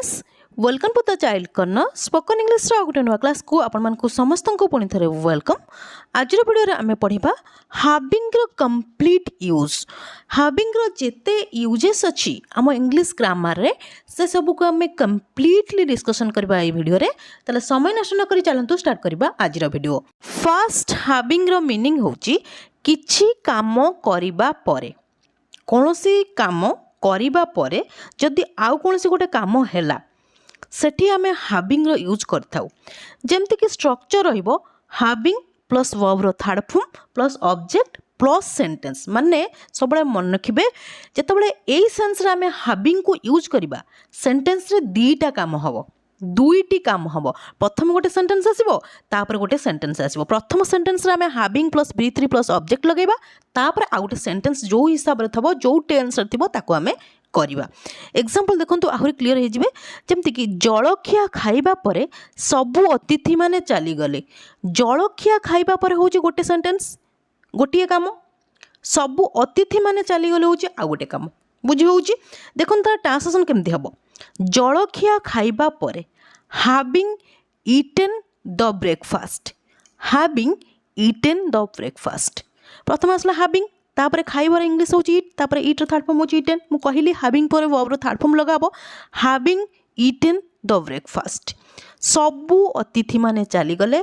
Friends welcome to the child corner spoken English गोटे नुआ class को आपण समस्त को पुणी थे वेलकम। आज वीडियो आम पढ़ा हाविंग कंप्लीट यूज। हाविंग जेते यूजेस अच्छी आम इंग्लिश ग्रामर रे से सब को आम कंप्लीटली डिस्कशन करबा ए वीडियो रे। ताले समय नष्ट न करी चलंतु स्टार्ट करबा आज वीडियो। फर्स्ट हाविंग मीनिंग होची किछि काम करिबा परे, कोनोसी काम करिबा परे जदि आउ कोनोसी गोटे काम हैला सेठी आमे हाविंग रो यूज करथाउ। जेमति कि स्ट्रक्चर रहिबो हाविंग प्लस वर्ब रो third form plus object plus sentence. माने सबले मन रखिबे जेतबले एई सेंस रे आमे हाविंग को यूज करिबा सेंटेंस रे दीटा काम हबो, दुईटी काम हम। प्रथम गोटे सेंटेंस आसो तापर गोटे सेंटेंस आसो। प्रथम सेंटेंस रे आमे having plus V3 plus object लगेबा तापर आ गोटे सेंटेंस जो हिसाब रे थबो जो टेंस रे थबो ताको आमे करबा। एग्जांपल देखंतु आहुरी क्लियर हे जिवे। जेमति कि जलखिया खाइबा परे सबु अतिथि माने चली गले। जलखिया खाइबा परे होची गोटे सेंटेंस गोटिए काम, सबु अतिथि माने चली गले होची आ गोटे काम। बुझी होची। देखंतु तार ट्रांसलेशन केमति हबो। जलखिया खाइबा परे having eaten the breakfast, having eaten the breakfast। प्रथम आसला having तापर खाइबार इंग्लिश होची eat, तापर eat रो थर्ड फॉर्म होची eaten। मु कहिली having पर verb रो थर्ड फॉर्म लगाबो having eaten the breakfast। सबु अतिथि माने चली गले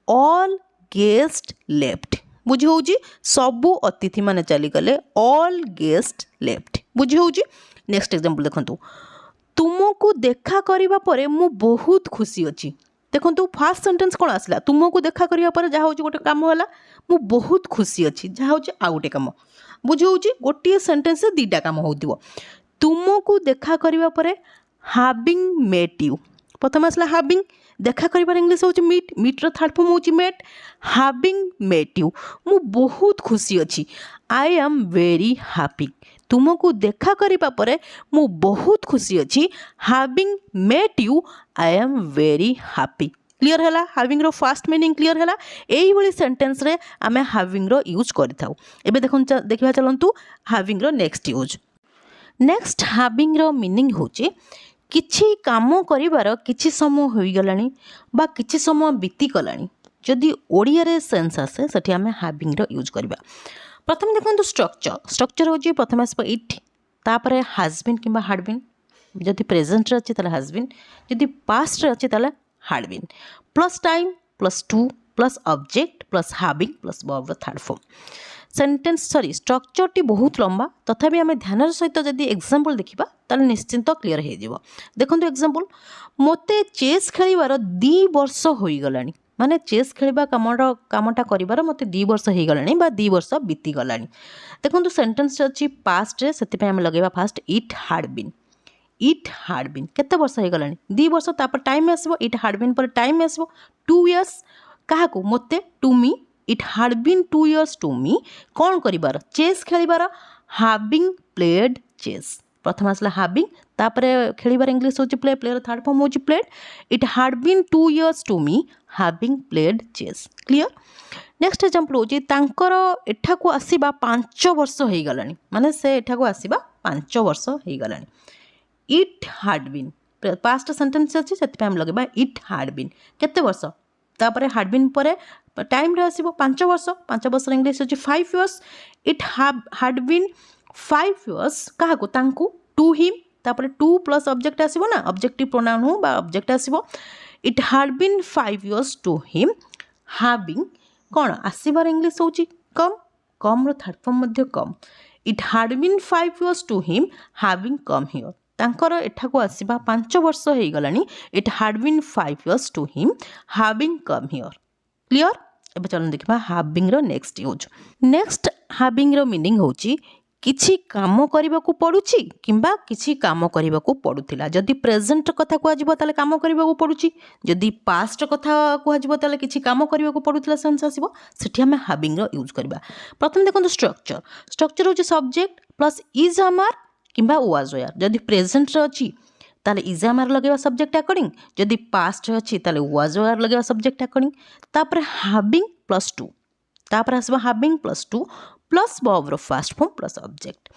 all guest left। बुझी होची। सबु अतिथि माने चली गले all guest left। बुझी होची। नेक्स्ट एग्जांपल देखंतु तुमको देखा करिबा परे मु बहुत खुशी अच्छी। देखो फास्ट सेंटेंस कौन आसला तुमको देखा करिबा परे जहाँ होची गोटे काम होला मु बहुत खुशी अच्छी जहाँ होची आ गोटे काम। बुझी होची। गोटे सेंटेंस से दीटा काम होतिबो। तुमको देखा करिबा परे हाविंग मेट यू। प्रथम आसला हाविंग, देखा करिबार इंग्लिश होची मीट, मीट रो थर्ड फॉर्म होची मेट। हाविंग मेट यू मु बहुत खुशी अच्छी आई एम वेरी हैप्पी। तुमको देखा करिबा परे मु बहुत खुशी अच्छी having met you I am very happy. Clear हैला। हाविंग रो फास्ट मीनिंग क्लियर हैला। एई भली सेंटेंस रे आमे हाविंग रो यूज करथाउ। एबे देखिबा चलंतु हाविंग रो नेक्स्ट यूज। नेक्स्ट हाविंग रो मीनिंग होची किछि काम करिबार किछि समय होई गलानी बा किछि समय बीती गलानी। जदि ओडिया रे सेंस आसे सेठी आमे हाविंग रो यूज करबा। प्रथम देखो स्ट्रक्चर। स्ट्रक्चर होची प्रथम आसब इट तापर हैज बीन किंबा हैड बीन। जदि प्रेजेंट रे अछि ताले हैज बीन, जदि पास्ट रे अछि ताले had been, plus time plus to plus object plus having plus verb third form. Sentence sorry structure टी बहुत लंबा तथापि आमे ध्यान सहित जदि एग्जांपल देखिबा ताले निश्चिंत क्लियर हे जिवो। देखंतु एग्जांपल मोते चेस खेलिबार 2 वर्ष होई गलानी। माने चेस खेलिबा कामटा करिबार मते 2 वर्ष हे गलानी बा 2 वर्ष बीती गलानी। देखंतु सेंटेंस अछि पास्ट रे सेति पे हम लगेबा first it had been. It had been केते वर्ष हे गलानी 2 वर्ष। तापर टाइम आसीबो इट हैड बीन पर टाइम आसीबो 2 इयर्स। काहा को मोते to me it had been 2 years to me कोन करिबार चेस खेलिबार हैविंग प्लेड चेस। प्रथम आसला हैविंग तापर खेलिबार इंग्लिश होची प्ले, प्लेयर थर्ड फॉर्म होची played. It had been 2 years to me having played chess. Clear. Next example होची तांकर एठा को आसीबा 5 वर्ष हे गलानी। माने से एठा को आसीबा 5 वर्ष हे गलानी। It had been past sentence अछि सेति पे हम लगेबा इट हैड बीन केते वर्ष। तापर हैड बीन परे टाइम रे आसीबो 5 वर्ष। 5 वर्ष इंग्लिश होची 5 years. It had been 5 years काहा को तांकू टू हिम। तापर टू प्लस ऑब्जेक्ट आसीबो ना, ऑब्जेक्टिव प्रोनाउन हो बा ऑब्जेक्ट आसीबो। It had been 5 years to him having कोन आसीबार इंग्लिश होची कम, कम रो थर्ड फॉर्म मध्ये come. It had been 5 years to him having come here. तांकर एठा को आसीबा 5 वर्ष हे गलानी। It had been 5 years to him having come here. Clear. एबे चलन देखिबा हैविंग रो नेक्स्ट यूज। नेक्स्ट हैविंग रो मीनिंग होची किछि काम करिबाकू पडुची किंबा किछि काम करिबाकू पडुथिला। जदि प्रेजेंट कथा को आजिबो ताले काम करिबाकू पडुची, जदि पास्ट कथा को आजिबो ताले किछि काम करिबाकू पडुथिला सेंस आसीबो सेठी हम हैविंग रो यूज करबा। प्रथम देखंतु स्ट्रक्चर। स्ट्रक्चर होची सब्जेक्ट प्लस इज आमार किंबा वाज वेयर। जदि प्रेजेंट रे अछि ताले इज आमार लगेबा सब्जेक्ट अकॉर्डिंग, जदि पास्ट रे अछि ताले वाज वेयर लगेबा सब्जेक्ट अकॉर्डिंग। तापर हैविंग प्लस टू तापर आसबा having plus to plus verb रो first form plus object.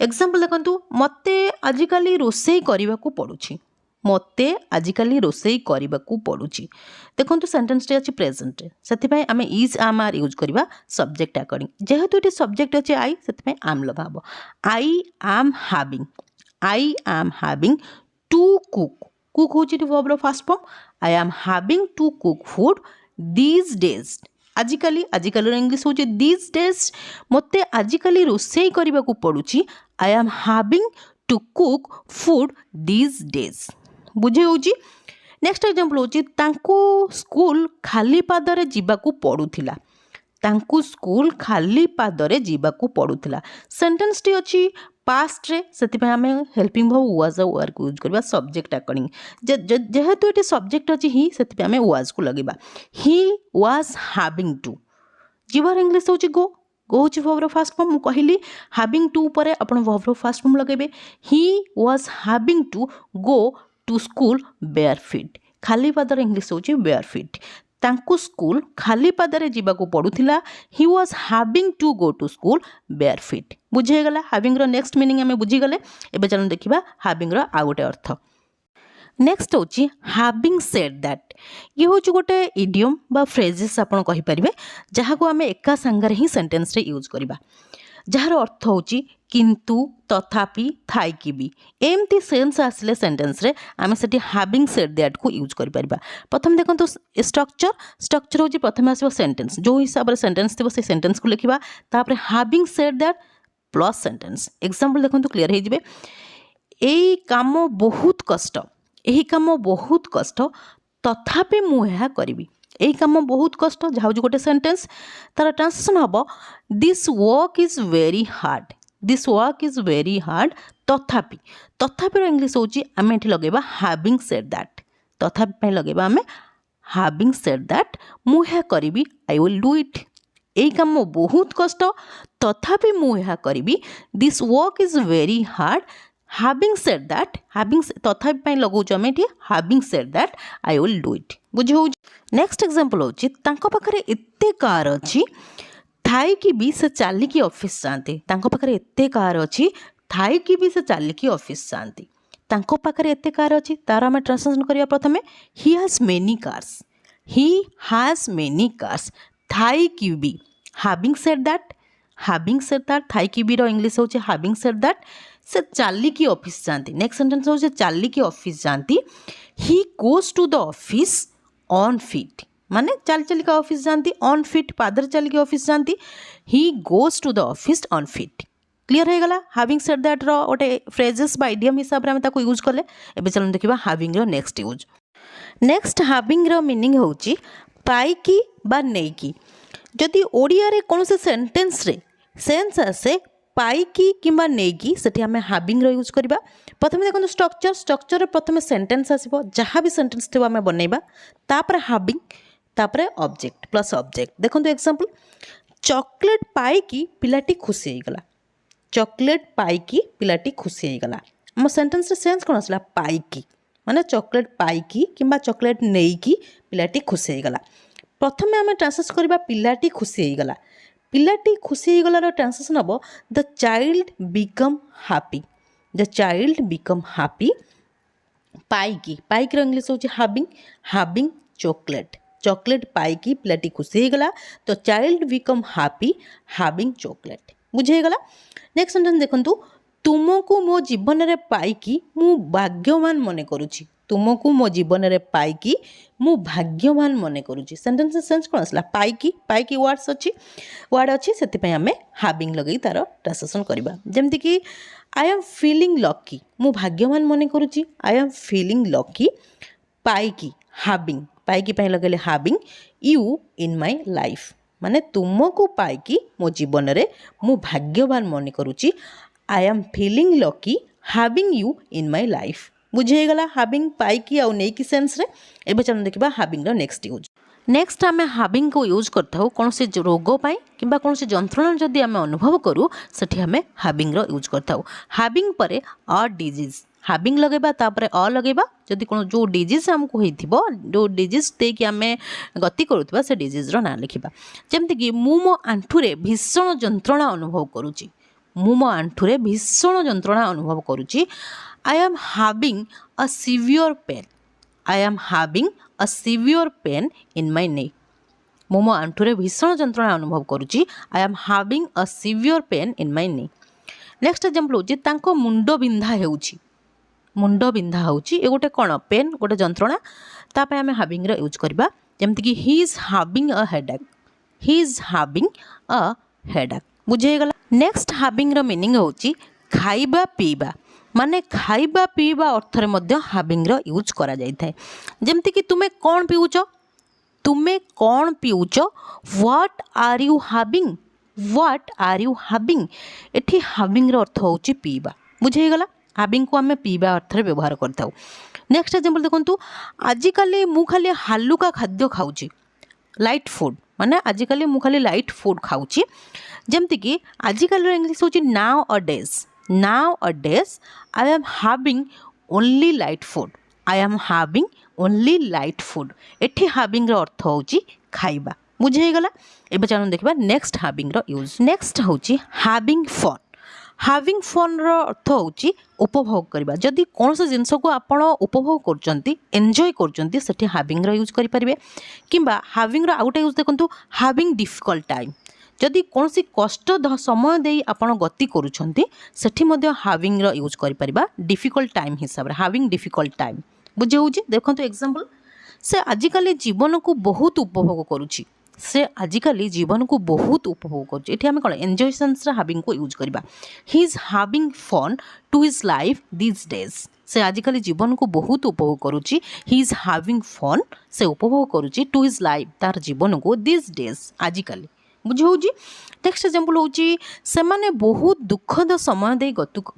Example देखंतु मते आजिकाली रोसई करिबाकू पडुची। ମୋତେ ଆଜିକାଲି ରୋଷେଇ କରିବାକୁ ପଡ଼ୁଛି। ଦେଖନ୍ତୁ ସେଣ୍ଟେନ୍ସଟି ଅଛି ପ୍ରେଜେଣ୍ଟରେ, ସେଥିପାଇଁ ଆମେ ଇଜ୍ ଆମ୍ ଆର୍ ୟୁଜ୍ କରିବା ସବଜେକ୍ଟ ଆକର୍ଡ଼ିଂ। ଯେହେତୁ ଏଠି ସବଜେକ୍ଟ ଅଛି ଆଇ, ସେଥିପାଇଁ ଆମ୍ ଲଗା ହେବ। I am having to cook. Cook ହେଉଛି ଏଠି ଭର୍ବର first form. I am having to cook food these days. ଆଜିକାଲିର ଇଂଲିଶ ହେଉଛି ଦିଜ୍ ଡେଜ୍। ମୋତେ ଆଜିକାଲି ରୋଷେଇ କରିବାକୁ ପଡ଼ୁଛି। I am having to cook food these days. ବୁଝି ହେଉଛି। ନେକ୍ସଟ ଏକ୍ଜାମ୍ପଲ୍ ହେଉଛି ତାଙ୍କୁ ସ୍କୁଲ ଖାଲି ପାଦରେ ଯିବାକୁ ପଡ଼ୁଥିଲା। ତାଙ୍କୁ ସ୍କୁଲ ଖାଲି ପାଦରେ ଯିବାକୁ ପଡ଼ୁଥିଲା। ସେଣ୍ଟେନ୍ସଟି ଅଛି ପାଷ୍ଟରେ, ସେଥିପାଇଁ ଆମେ ହେଲ୍ପିଂ ଭର୍ବ ୱାଜ୍ ଆଉ ୱେର୍କୁ ୟୁଜ୍ କରିବା ସବଜେକ୍ଟ ଆକର୍ଡ଼ିଂ। ଯେହେତୁ ଏଠି ସବଜେକ୍ଟ ଅଛି ହି, ସେଥିପାଇଁ ଆମେ ୱାଜ୍କୁ ଲଗାଇବା। He was having to. ଯିବାର ଇଂଲିଶ ହେଉଛି ଗୋ। ଗୋ ହେଉଛି ଭର୍ବର ଫାଷ୍ଟ ଫର୍ମ। ମୁଁ କହିଲି ହାଭିଂ ଟୁ ପରେ ଆପଣ ଭର୍ବର ଫାଷ୍ଟ ଫର୍ମ ଲଗାଇବେ। ହି was having to go to school Bear fit. ଖାଲି ପାଦର ଇଂଲିଶ ହେଉଛି ବେୟାର ଫିଟ୍। ତାଙ୍କୁ ସ୍କୁଲ ଖାଲି ପାଦରେ ଯିବାକୁ ପଡ଼ୁଥିଲା। ହି was having to go to school Bear fit. ବୁଝି ହେଇଗଲା। ହାଭିଂର ନେକ୍ସଟ ମିନିଂ ଆମେ ବୁଝିଗଲେ। ଏବେ ଚାଲନ୍ତୁ ଦେଖିବା ହାଭିଂର ଆଉ ଗୋଟେ ଅର୍ଥ। ନେକ୍ସଟ ହେଉଛି ହାଭିଂ ସେଡ୍ ଦ୍ୟାଟ୍। ଇଏ ହେଉଛି ଗୋଟେ ଇଡ଼ିୟମ୍ ବା ଫ୍ରେଜେସ୍ ଆପଣ କହିପାରିବେ, ଯାହାକୁ ଆମେ ଏକା ସାଙ୍ଗରେ ହିଁ ସେଣ୍ଟେନ୍ସରେ ୟୁଜ୍ କରିବା, ଯାହାର ଅର୍ଥ ହେଉଛି କିନ୍ତୁ, ତଥାପି, ଥାଇକି ବି। ଏମିତି ସେନ୍ସ ଆସିଲେ ସେଣ୍ଟେନ୍ସରେ ଆମେ ସେଠି ହାଭିଂ ସେଡ୍ ଦ୍ୟାଟ୍କୁ ୟୁଜ୍ କରିପାରିବା। ପ୍ରଥମେ ଦେଖନ୍ତୁ ଷ୍ଟ୍ରକ୍ଚର ହେଉଛି ପ୍ରଥମେ ଆସିବ ସେଣ୍ଟେନ୍ସ, ଯେଉଁ ହିସାବରେ ସେଣ୍ଟେନ୍ସ ଥିବ ସେ ସେଣ୍ଟେନ୍ସକୁ ଲେଖିବା, ତାପରେ having said that plus sentence. Example ଦେଖନ୍ତୁ କ୍ଲିୟର ହେଇଯିବେ। ଏହି କାମ ବହୁତ କଷ୍ଟ, ତଥାପି ମୁଁ ଏହା କରିବି। ଏହି କାମ ବହୁତ କଷ୍ଟ, ଯାହା ହେଉଛି ଗୋଟେ ସେଣ୍ଟେନ୍ସ। ତାର ଟ୍ରାନ୍ସଲେସନ୍ ହେବ this work is very hard. ତଥାପିର ଇଂଲିଶ ହେଉଛି ଆମେ ଏଠି ଲଗାଇବା ହାଭିଂ ସେଡ୍ ଦ୍ୟାଟ୍। ତଥାପି ପାଇଁ ଲଗାଇବା ଆମେ ହାଭିଂ ସେଡ୍ ଦ୍ୟାଟ୍। ମୁଁ ଏହା କରିବି, ଆଇ ୱିଲ୍ ଡୁ ଇଟ୍। ଏହି କାମ ବହୁତ କଷ୍ଟ, ତଥାପି ମୁଁ ଏହା କରିବି। This work is very hard. Having said that, ତଥାପି ପାଇଁ ଲଗାଉଛୁ ଆମେ ଏଠି having said that I will do it. ବୁଝି ହେଉଛି। ନେକ୍ସଟ ଏକ୍ଜାମ୍ପଲ୍ ହେଉଛି ତାଙ୍କ ପାଖରେ ଏତେ କାର୍ ଅଛି, ଥାଇକି ବି ସେ ଚାଲିକି ଅଫିସ୍ ଯାଆନ୍ତି। ତାଙ୍କ ପାଖରେ ଏତେ କାର୍ ଅଛି, ଥାଇକି ବି ସେ ଚାଲିକି ଅଫିସ୍ ଯାଆନ୍ତି। ତାଙ୍କ ପାଖରେ ଏତେ କାର୍ ଅଛି, ତାର ଆମେ ଟ୍ରାନ୍ସଲେସନ୍ କରିବା ପ୍ରଥମେ। He has many cars. ଥାଇକି ବି ହାଭିଂ ସେଡ୍ ଦ୍ୟାଟ୍, ଥାଇକି ବିର ଇଂଲିଶ ହେଉଛି ହାଭିଂ ସେଡ୍ ଦ୍ୟାଟ୍। ସେ ଚାଲିକି ଅଫିସ୍ ଯାଆନ୍ତି। ନେକ୍ସଟ ସେଣ୍ଟେନ୍ସ ହେଉଛି ଚାଲିକି ଅଫିସ୍ ଯାଆନ୍ତି। He goes to the office on foot. ମାନେ ଚାଲିକା ଅଫିସ୍ ଯାଆନ୍ତି, ଅନ୍ ଫିଟ୍ ପାଦରେ ଚାଲିକି ଅଫିସ୍ ଯାଆନ୍ତି। He goes to the office on foot. Clear ହେଇଗଲା। ହାଭିଂ ସେଡ୍ ଦ୍ୟାଟ୍ର ଗୋଟେ ଫ୍ରେଜେସ୍ ବା ଇଡ଼ିୟମ୍ ହିସାବରେ ଆମେ ତାକୁ ୟୁଜ୍ କଲେ। ଏବେ ଚାଲନ୍ତୁ ଦେଖିବା ହାଭିଂର ନେକ୍ସଟ ୟୁଜ୍। ନେକ୍ସଟ ହାଭିଂର ମିନିଂ ହେଉଛି ପାଇକି ବା ନେଇକି। ଯଦି ଓଡ଼ିଆରେ କୌଣସି ସେଣ୍ଟେନ୍ସରେ ସେନ୍ସ ଆସେ ପାଇକି କିମ୍ବା ନେଇକି, ସେଠି ଆମେ ହାଭିଂର ୟୁଜ୍ କରିବା। ପ୍ରଥମେ ଦେଖନ୍ତୁ ଷ୍ଟ୍ରକ୍ଚରରେ ପ୍ରଥମେ ସେଣ୍ଟେନ୍ସ ଆସିବ, ଯାହା ବି ସେଣ୍ଟେନ୍ସ ଥିବ ଆମେ ବନେଇବା, ତାପରେ ହାଭିଂ, ତାପରେ ଅବଜେକ୍ଟ ପ୍ଲସ୍ ଅବଜେକ୍ଟ। ଦେଖନ୍ତୁ ଏକ୍ଜାମ୍ପଲ୍, ଚକୋଲେଟ୍ ପାଇକି ପିଲାଟି ଖୁସି ହେଇଗଲା। ଆମ ସେଣ୍ଟେନ୍ସର ସେନ୍ସ କ'ଣ ଆସିଲା? ପାଇକି, ମାନେ ଚକୋଲେଟ୍ ପାଇକି କିମ୍ବା ଚକୋଲେଟ୍ ନେଇକି ପିଲାଟି ଖୁସି ହେଇଗଲା। ପ୍ରଥମେ ଆମେ ଟ୍ରାନ୍ସଲେଟ୍ କରିବା ପିଲାଟି ଖୁସି ହେଇଗଲା। ପିଲାଟି ଖୁସି ହେଇଗଲାର ଟ୍ରାନ୍ସଲେସନ୍ ହେବ ଦ ଚାଇଲ୍ଡ ବିକମ୍ ହାପି। ପାଇକିର ଇଂଲିଶ ହେଉଛି ହାଭିଂ ଚକୋଲେଟ୍ ପାଇକି ପିଲାଟି ଖୁସି ହେଇଗଲା। The child become happy having chocolate. ବୁଝି ହେଇଗଲା। ନେକ୍ସଟ ସେଣ୍ଟେନ୍ସ ଦେଖନ୍ତୁ, ତୁମକୁ ମୋ ଜୀବନରେ ପାଇକି ମୁଁ ଭାଗ୍ୟବାନ ମନେ କରୁଛି। ସେଣ୍ଟେନ୍ସର ସେନ୍ସ କ'ଣ ଆସିଲା? ପାଇକି ୱାର୍ଡ଼ ଅଛି, ସେଥିପାଇଁ ଆମେ ହାଭିଂ ଲଗାଇ ତାର ଟ୍ରାନ୍ସଲେସନ୍ କରିବା। ଯେମିତିକି ଆଇ ଆମ୍ ଫିଲିଂ ଲକି, ମୁଁ ଭାଗ୍ୟବାନ ମନେ କରୁଛି। ପାଇକି ପାଇଁ ଲଗାଇଲେ having. You in my life, ମାନେ ତୁମକୁ ପାଇକି ମୋ ଜୀବନରେ ମୁଁ ଭାଗ୍ୟବାନ ମନେ କରୁଛି। I am feeling lucky having you in my life. ବୁଝି ହେଇଗଲା ହାଭିଂ ପାଇକି ଆଉ ନେଇକି ସେନ୍ସରେ। ଏବେ ଚାଲନ୍ତୁ ଦେଖିବା ହାଭିଂର ନେକ୍ସଟ ୟୁଜ୍। ନେକ୍ସଟ ଆମେ ହାଭିଂକୁ ୟୁଜ୍ କରିଥାଉ କୌଣସି ରୋଗ ପାଇଁ କିମ୍ବା କୌଣସି ଯନ୍ତ୍ରଣା ଯଦି ଆମେ ଅନୁଭବ କରୁ, ସେଠି ଆମେ ହାଭିଂର ୟୁଜ୍ କରିଥାଉ। ହାଭିଂ ପରେ ଅ ଡିଜିଜ୍, ହାଭିଂ ଲଗାଇବା, ତାପରେ ଲଗାଇବା। ଯଦି ଯେଉଁ ଡିଜିଜ୍ ଆମକୁ ହେଇଥିବ, ଯେଉଁ ଡିଜିଜ୍ ଦେଇକି ଆମେ ଗତି କରୁଥିବା, ସେ ଡିଜିଜ୍ର ନାଁ ଲେଖିବା। ଯେମିତିକି ମୁଁ ମୋ ଆଣ୍ଠୁରେ ଭୀଷଣ ଯନ୍ତ୍ରଣା ଅନୁଭବ କରୁଛି। ମୁଁ ମୋ ଆଣ୍ଠୁରେ ଭୀଷଣ ଯନ୍ତ୍ରଣା ଅନୁଭବ କରୁଛି। I am having a severe pain. I am having a severe pain in my knee. ମୁଁ ମୋ ଆଣ୍ଠୁରେ ଭୀଷଣ ଯନ୍ତ୍ରଣା ଅନୁଭବ କରୁଛି। I am having a severe pain in my knee. Next example ହେଉଛି ତାଙ୍କ ମୁଣ୍ଡ ବିନ୍ଧା ହେଉଛି। ମୁଣ୍ଡ ବିନ୍ଧା ହେଉଛି ଏ ଗୋଟେ କ'ଣ ପେନ୍ ଗୋଟେ ଯନ୍ତ୍ରଣା। ତା ପାଇଁ ଆମେ ହାଭିଂର ୟୁଜ୍ କରିବା ଯେମିତିକି ହି ଇଜ୍ ହାଭିଂ ଅ ହେଡ଼ାକ୍। ହି ଇଜ୍ ହାଭିଂ ଅ ହେଡ଼ାକ୍। ବୁଝି ହେଇଗଲା। ନେକ୍ସଟ ହାଭିଂର ମିନିଂ ହେଉଛି ଖାଇବା ପିଇବା। ମାନେ ଖାଇବା ପିଇବା ଅର୍ଥରେ ମଧ୍ୟ ହାଭିଂର ୟୁଜ୍ କରାଯାଇଥାଏ। ଯେମିତିକି ତୁମେ କ'ଣ ପିଉଛ? ତୁମେ କ'ଣ ପିଉଛ? What are you having? What are you having? ଏଠି ହାଭିଂର ଅର୍ଥ ହେଉଛି ପିଇବା। ବୁଝି ହେଇଗଲା। ହାଭିଂକୁ ଆମେ ପିଇବା ଅର୍ଥରେ ବ୍ୟବହାର କରିଥାଉ। ନେକ୍ସଟ ଏକ୍ଜାମ୍ପଲ୍ ଦେଖନ୍ତୁ ଆଜିକାଲି ମୁଁ ଖାଲି ହାଲୁକା ଖାଦ୍ୟ ଖାଉଛି। ଲାଇଟ୍ ଫୁଡ଼୍ ମାନେ ଆଜିକାଲି ମୁଁ ଖାଲି ଲାଇଟ୍ ଫୁଡ଼୍ ଖାଉଛି। ଯେମିତିକି ଆଜିକାଲିର ଇଂଲିଶ ହେଉଛି ନାଓ ଅ ଡେଜ୍। ନାଓ ଅ days I am having only light food. I am having only light food. ଏଠି ହାଭିଂର ଅର୍ଥ ହେଉଛି ଖାଇବା। ବୁଝି ହେଇଗଲା। ଏବେ ଚାଲନ୍ତୁ ଦେଖିବା ନେକ୍ସଟ ହାଭିଂର ୟୁଜ୍। ନେକ୍ସଟ ହେଉଛି ହାଭିଂ ଫନ୍। ହାଭିଂ ଫନ୍ର ଅର୍ଥ ହେଉଛି ଉପଭୋଗ କରିବା। ଯଦି କୌଣସି ଜିନିଷକୁ ଆପଣ ଉପଭୋଗ କରୁଛନ୍ତି ଏନ୍ଜୟ କରୁଛନ୍ତି ସେଠି ହାଭିଂର ୟୁଜ୍ କରିପାରିବେ। କିମ୍ବା ହାଭିଂର ଆଉ ଗୋଟେ ୟୁଜ୍ ଦେଖନ୍ତୁ ହାଭିଂ ଡିଫିକଲ୍ଟ ଟାଇମ୍। ଯଦି କୌଣସି କଷ୍ଟ ସମୟ ଦେଇ ଆପଣ ଗତି କରୁଛନ୍ତି ସେଠି ମଧ୍ୟ ହାଭିଂର ୟୁଜ୍ କରିପାରିବା ଡିଫିକଲ୍ଟ ଟାଇମ୍ ହିସାବରେ। Having difficult time. ବୁଝି ହେଉଛି। ଦେଖନ୍ତୁ ଏକ୍ଜାମ୍ପଲ୍ ସେ ଆଜିକାଲି ଜୀବନକୁ ବହୁତ ଉପଭୋଗ କରୁଛି। ସେ ଆଜିକାଲି ଜୀବନକୁ ବହୁତ ଉପଭୋଗ କରୁଛି। ଏଠି ଆମେ କ'ଣ ଏନ୍ଜୟ ସେନ୍ସରେ ହାଭିଂକୁ ୟୁଜ୍ କରିବା। He is having fun to his life these days. ସେ ଆଜିକାଲି ଜୀବନକୁ ବହୁତ ଉପଭୋଗ କରୁଛି। ହି ଇଜ୍ ହାଭିଂ ଫନ୍ ସେ ଉପଭୋଗ କରୁଛି ଟୁ ହିଜ୍ ଲାଇଫ୍ ତାର ଜୀବନକୁ ଦିଜ୍ ଡେଜ୍ ଆଜିକାଲି। ବୁଝି ହେଉଛି। ନେକ୍ସଟ ଏକ୍ଜାମ୍ପଲ୍ ହେଉଛି ସେମାନେ ବହୁତ ଦୁଃଖଦ ସମୟ ଦେଇ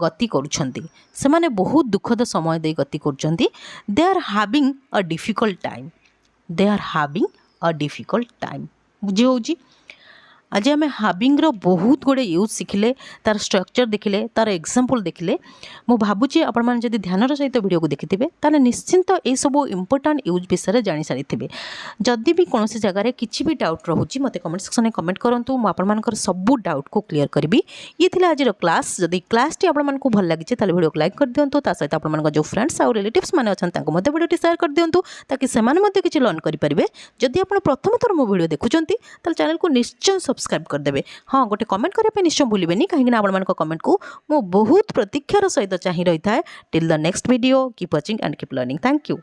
ଗତି କରୁଛନ୍ତି। ସେମାନେ ବହୁତ ଦୁଃଖଦ ସମୟ ଦେଇ ଗତି କରୁଛନ୍ତି। ଦେ ଆର୍ ହାଭିଂ ଅ ଡିଫିକଲ୍ଟ ଟାଇମ୍। ଦେ ଆର୍ ହାଭିଂ ଅ ଡିଫିକଲ୍ଟ ଟାଇମ୍। ବୁଝି ହେଉଛି। ଆଜି ଆମେ ହାଭିଂର ବହୁତ ଗୁଡ଼ିଏ ୟୁଜ୍ ଶିଖିଲେ, ତାର ଷ୍ଟ୍ରକ୍ଚର ଦେଖିଲେ, ତାର ଏକ୍ଜାମ୍ପଲ୍ ଦେଖିଲେ। ମୁଁ ଭାବୁଛି ଆପଣମାନେ ଯଦି ଧ୍ୟାନର ସହିତ ଭିଡ଼ିଓକୁ ଦେଖିଥିବେ ତାହେଲେ ନିଶ୍ଚିନ୍ତ ଏହିସବୁ ଇମ୍ପୋର୍ଟାଣ୍ଟ ୟୁଜ୍ ବିଷୟରେ ଜାଣିସାରିଥିବେ। ଯଦି ବି କୌଣସି ଜାଗାରେ କିଛି ବି ଡାଉଟ୍ ରହୁଛି ମୋତେ କମେଣ୍ଟ ସେକ୍ସନରେ କମେଣ୍ଟ କରନ୍ତୁ। ମୁଁ ଆପଣମାନଙ୍କର ସବୁ ଡାଉଟ୍କୁ କ୍ଲିୟର କରିବି। ଇଏ ଥିଲା ଆଜିର କ୍ଲାସ୍। ଯଦି କ୍ଲାସ୍ଟି ଆପଣମାନଙ୍କୁ ଭଲ ଲାଗିଛି ତାହେଲେ ଭିଡ଼ିଓକୁ ଲାଇକ୍ କରିଦିଅନ୍ତୁ। ତା ସହିତ ଆପଣମାନଙ୍କ ଯେଉଁ ଫ୍ରେଣ୍ଡସ୍ ଆଉ ରିଲେଟିଭ୍ସ ମାନେ ଅଛନ୍ତି ତାଙ୍କୁ ମଧ୍ୟ ଭିଡ଼ିଓଟି ସେୟାର କରିଦିଅନ୍ତୁ ତାକି ସେମାନେ ମଧ୍ୟ କିଛି ଲର୍ନ କରିପାରିବେ। ଯଦି ଆପଣ ପ୍ରଥମ ଥର ମୋ ଭିଡ଼ିଓ ଦେଖୁଛନ୍ତି ତାହେଲେ ଚ୍ୟାନେଲକୁ ନିଶ୍ଚୟ ସବସ୍କ୍ରାଇବ୍ କରିଦେବେ। ହଁ ଗୋଟେ କମେଣ୍ଟ କରିବା ପାଇଁ ନିଶ୍ଚୟ ଭୁଲିବେନି କାହିଁକିନା ଆପଣମାନଙ୍କ କମେଣ୍ଟକୁ ମୁଁ ବହୁତ ପ୍ରତୀକ୍ଷାର ସହିତ ଚାହିଁ ରହିଥାଏ। Till the next video keep watching and keep learning. Thank you.